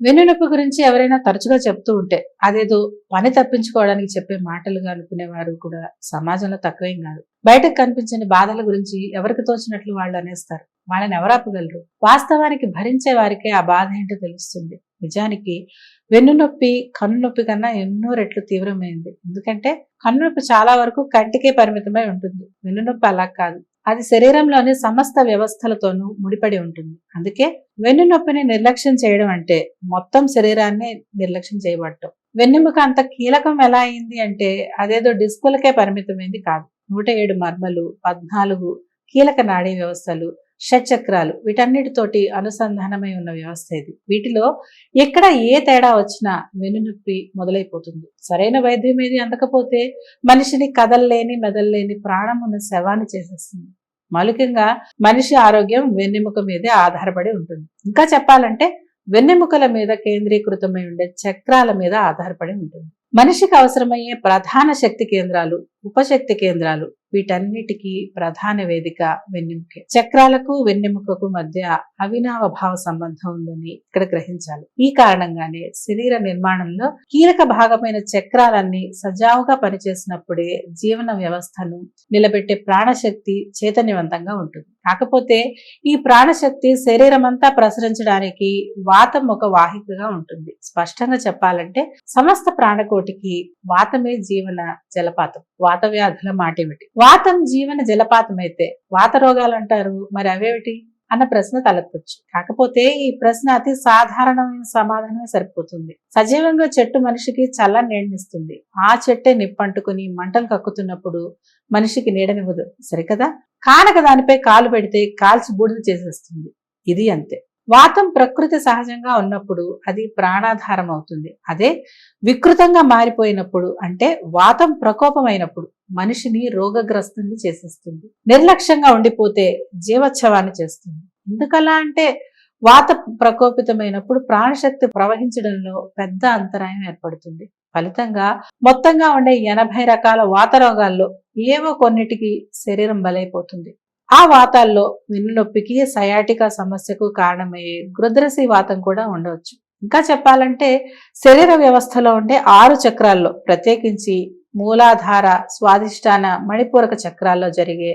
వెన్నునొప్పి గురించి ఎవరైనా తరచుగా చెప్తూ ఉంటే అదేదో పని తప్పించుకోవడానికి చెప్పే మాటలుగా అనుకునేవారు కూడా సమాజంలో తక్కువేం కాదు. బయటకు కనిపించని బాధల గురించి ఎవరికి తోచినట్లు వాళ్ళు అనేస్తారు. వాళ్ళని ఎవరాపగలరు? వాస్తవానికి భరించే వారికే ఆ బాధ ఏంటో తెలుస్తుంది. నిజానికి వెన్నునొప్పి కన్ను నొప్పి కన్నా ఎన్నో రెట్లు తీవ్రమైంది. ఎందుకంటే కన్ను నొప్పి చాలా వరకు కంటికే పరిమితమై ఉంటుంది. వెన్నునొప్పి అలా కాదు, అది శరీరంలోని సమస్త వ్యవస్థలతోనూ ముడిపడి ఉంటుంది. అందుకే వెన్నునొప్పిని నిర్లక్ష్యం చేయడం అంటే మొత్తం శరీరాన్ని నిర్లక్ష్యం చేయబడటం. వెన్నెముక అంత కీలకం ఎలా అయింది అంటే అదేదో డిస్కులకే పరిమితమైంది కాదు. 107 మర్మలు, 14 కీలక నాడీ వ్యవస్థలు, షట్చక్రాలు, వీటన్నిటితోటి అనుసంధానమై ఉన్న వ్యవస్థ ఇది. వీటిలో ఎక్కడ ఏ తేడా వచ్చినా వెన్నునొప్పి మొదలైపోతుంది. సరైన వైద్యం ఏది అందకపోతే మనిషిని కదల్లేని మెదల్లేని ప్రాణం ఉన్న శవాన్ని చేసేస్తుంది. మౌలికంగా మనిషి ఆరోగ్యం వెన్నెముక మీదే ఆధారపడి ఉంటుంది. ఇంకా చెప్పాలంటే వెన్నెముకల మీద కేంద్రీకృతమై ఉండే చక్రాల మీద ఆధారపడి ఉంటుంది. మనిషికి అవసరమయ్యే ప్రధాన శక్తి కేంద్రాలు, ఉపశక్తి కేంద్రాలు, వీటన్నిటికీ ప్రధాన వేదిక వెన్నెముకే. చక్రాలకు వెన్నెముకకు మధ్య అవినావభావ సంబంధం ఉందని ఇక్కడ గ్రహించాలి. ఈ కారణంగానే శరీర నిర్మాణంలో కీలక భాగమైన చక్రాలన్నీ సజావుగా పనిచేసినప్పుడే జీవన వ్యవస్థను నిలబెట్టే ప్రాణశక్తి చైతన్యవంతంగా ఉంటుంది. కాకపోతే ఈ ప్రాణశక్తి శరీరం అంతా ప్రసరించడానికి వాతం ఒక వాహికగా ఉంటుంది. స్పష్టంగా చెప్పాలంటే సమస్త ప్రాణకోటికి వాతమే జీవన జలపాతం. వాత వ్యాధుల మాటేమిటి? వాతం జీవన జలపాతం అయితే వాత రోగాలు అంటారు, మరి అవేమిటి అన్న ప్రశ్న తలెత్తొచ్చు. కాకపోతే ఈ ప్రశ్న అతి సాధారణమైన సమాధానమే సరిపోతుంది. సజీవంగా చెట్టు మనిషికి చల్లని నీడనిస్తుంది. ఆ చెట్టే నిప్పంటుకుని మంటలు కక్కుతున్నప్పుడు మనిషికి నీడనివ్వదు, సరికదా? కానక దానిపై కాలు పెడితే కాల్చి బూడిద చేసేస్తుంది. ఇది అంతే. వాతం ప్రకృతి సహజంగా ఉన్నప్పుడు అది ప్రాణాధారం అవుతుంది. అదే వికృతంగా మారిపోయినప్పుడు, అంటే వాతం ప్రకోపమైనప్పుడు మనిషిని రోగగ్రస్తుని చేసేస్తుంది. నిర్లక్ష్యంగా ఉండిపోతే జీవోత్సవాన్ని చేస్తుంది. ఎందుకలా అంటే వాత ప్రకోపితమైనప్పుడు ప్రాణశక్తి ప్రవహించడంలో పెద్ద అంతరాయం ఏర్పడుతుంది. ఫలితంగా మొత్తంగా ఉండే 80 రకాల వాత రోగాల్లో ఏవో కొన్నిటికి శరీరం బలైపోతుంది. ఆ వాతాల్లో వెన్నునొప్పికి, సయాటికా సమస్యకు కారణమయ్యే గృద్రసి వాతం కూడా ఉండవచ్చు. ఇంకా చెప్పాలంటే శరీర వ్యవస్థలో ఉండే 6 చక్రాల్లో, ప్రత్యేకించి మూలాధార, స్వాదిష్టాన, మణిపూరక చక్రాల్లో జరిగే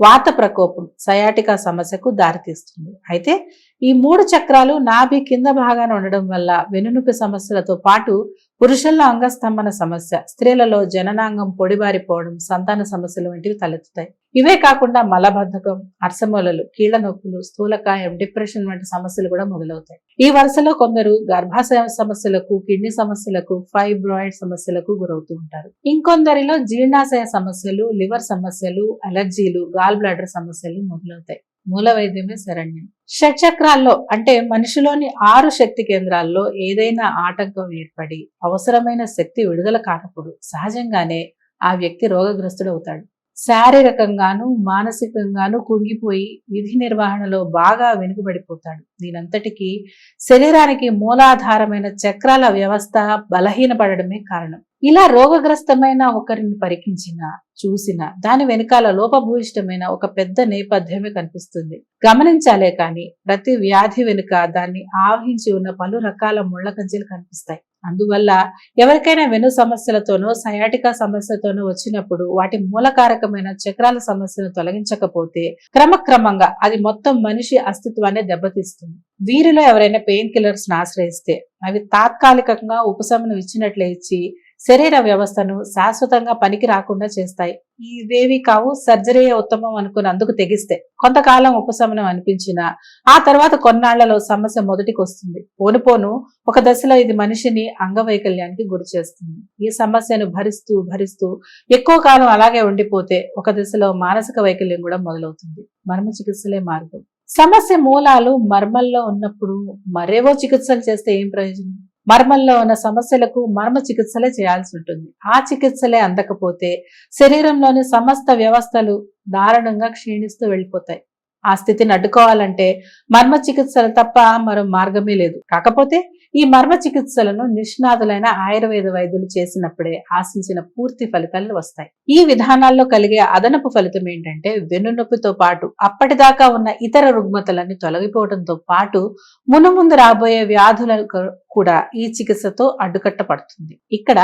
వాత ప్రకోపం సయాటికా సమస్యకు దారితీస్తుంది. అయితే ఈ 3 చక్రాలు నాభి కింద భాగాన ఉండడం వల్ల వెన్నునొప్పి సమస్యలతో పాటు పురుషుల్లో అంగస్తంభన సమస్య, స్త్రీలలో జననాంగం పొడిబారిపోవడం, సంతాన సమస్యలు వంటివి తలెత్తుతాయి. ఇవే కాకుండా మలబద్ధకం, అర్సమూలలు, కీళ్ల నొప్పులు, స్థూలకాయం, డిప్రెషన్ వంటి సమస్యలు కూడా మొదలవుతాయి. ఈ వరుసలో కొందరు గర్భాశయ సమస్యలకు, కిడ్నీ సమస్యలకు, ఫైబ్రాయిడ్ సమస్యలకు గురవుతూ ఉంటారు. ఇంకొందరిలో జీర్ణాశయ సమస్యలు, లివర్ సమస్యలు, అలర్జీలు, గాల్ బ్లాడర్ సమస్యలు మొదలవుతాయి. మూల వైద్యమే శరణ్యం. షట్చక్రాల్లో అంటే మనిషిలోని 6 శక్తి కేంద్రాల్లో ఏదైనా ఆటంకం ఏర్పడి అవసరమైన శక్తి విడుదల కానప్పుడు సహజంగానే ఆ వ్యక్తి రోగగ్రస్తుడవుతాడు. శారీరకంగాను మానసికంగాను కుంగిపోయి విధి నిర్వహణలో బాగా వెనుకబడిపోతాడు. దీనంతటికీ శరీరానికి మూలాధారమైన చక్రాల వ్యవస్థ బలహీనపడడమే కారణం. ఇలా రోగగ్రస్తమైన ఒకరిని పరికించినా, చూసినా దాని వెనకాల లోపభూయిష్టమైన ఒక పెద్ద నేపథ్యమే కనిపిస్తుంది. గమనించాలే కాని ప్రతి వ్యాధి వెనుక దాన్ని ఆవహించి ఉన్న పలు రకాల ముళ్ల కంచెలు కనిపిస్తాయి. అందువల్ల ఎవరికైనా వెన్ను సమస్యలతోనో, సయాటికా సమస్యతోనో వచ్చినప్పుడు వాటి మూలకారకమైన చక్రాల సమస్యను తొలగించకపోతే క్రమక్రమంగా అది మొత్తం మనిషి అస్తిత్వాన్ని దెబ్బతీస్తుంది. వీరిలో ఎవరైనా పెయిన్ కిల్లర్స్ ఆశ్రయిస్తే అవి తాత్కాలికంగా ఉపశమనం ఇచ్చినట్లే ఇచ్చి శరీర వ్యవస్థను శాశ్వతంగా పనికి రాకుండా చేస్తాయి. ఇవేవి కావు సర్జరీయే ఉత్తమం అనుకుని అందుకు తెగిస్తే కొంతకాలం ఉపశమనం అనిపించినా ఆ తర్వాత కొన్నాళ్లలో సమస్య మొదటికి వస్తుంది. పోను ఒక దశలో ఇది మనిషిని అంగవైకల్యానికి గురి చేస్తుంది. ఈ సమస్యను భరిస్తూ భరిస్తూ ఎక్కువ కాలం అలాగే ఉండిపోతే ఒక దశలో మానసిక వైకల్యం కూడా మొదలవుతుంది. మర్మ చికిత్సలే మార్గం. సమస్య మూలాలు మర్మల్లో ఉన్నప్పుడు మరేవో చికిత్సలు చేస్తే ఏం ప్రయోజనం? మర్మల్లో ఉన్న సమస్యలకు మర్మ చికిత్సలే చేయాల్సి ఉంటుంది. ఆ చికిత్సలే అందకపోతే శరీరంలోని సమస్త వ్యవస్థలు దారుణంగా క్షీణిస్తూ వెళ్ళిపోతాయి. ఆ స్థితిని అడ్డుకోవాలంటే మర్మ చికిత్సలు తప్ప మరో మార్గమే లేదు. కాకపోతే ఈ మర్మ చికిత్సలను నిష్ణాతులైన ఆయుర్వేద వైద్యులు చేసినప్పుడే ఆశించిన పూర్తి ఫలితాలు వస్తాయి. ఈ విధానాల్లో కలిగే అదనపు ఫలితం ఏంటంటే వెన్నునొప్పితో పాటు అప్పటిదాకా ఉన్న ఇతర రుగ్మతలన్నీ తొలగిపోవడంతో పాటు మునుముందు రాబోయే వ్యాధులకు కూడా ఈ చికిత్సతో అడ్డుకట్టపడుతుంది. ఇక్కడ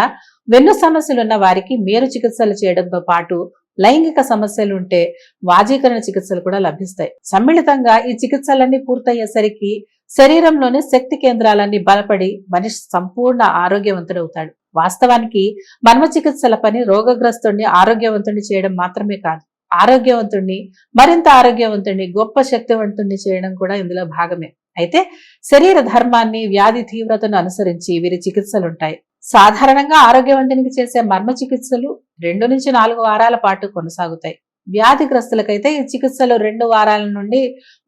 వెన్ను సమస్యలున్న వారికి మేరు చికిత్సలు చేయడంతో పాటు లైంగిక సమస్యలు ఉంటే వాజీకరణ చికిత్సలు కూడా లభిస్తాయి. సమ్మిళితంగా ఈ చికిత్సలన్నీ పూర్తయ్యేసరికి శరీరంలోని శక్తి కేంద్రాలన్నీ బలపడి మనిషి సంపూర్ణ ఆరోగ్యవంతుడవుతాడు. వాస్తవానికి మర్మ చికిత్సల పని రోగగ్రస్తుడిని ఆరోగ్యవంతుడిని చేయడం మాత్రమే కాదు, ఆరోగ్యవంతుడిని మరింత ఆరోగ్యవంతుడిని గొప్ప శక్తివంతుడిని చేయడం కూడా ఇందులో భాగమే. అయితే శరీర ధర్మాన్ని వ్యాధి తీవ్రతను అనుసరించి వీరి చికిత్సలుంటాయి. సాధారణంగా ఆరోగ్యవంతునికి చేసే మర్మ చికిత్సలు 2 నుంచి 4 వారాల పాటు కొనసాగుతాయి. వ్యాధిగ్రస్తులకైతే ఈ చికిత్సలు 2 వారాల నుండి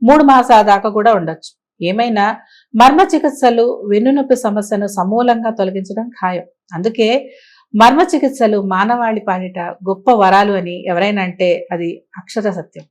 3 మాసాల దాకా కూడా ఉండొచ్చు. ఏమైనా మర్మ చికిత్సలు వెన్నునొప్పి సమస్యను సమూలంగా తొలగించడం ఖాయం. అందుకే మర్మ చికిత్సలు మానవాళి పాలిట గొప్ప వరాలు అని ఎవరైనా అంటే అది అక్షర సత్యం.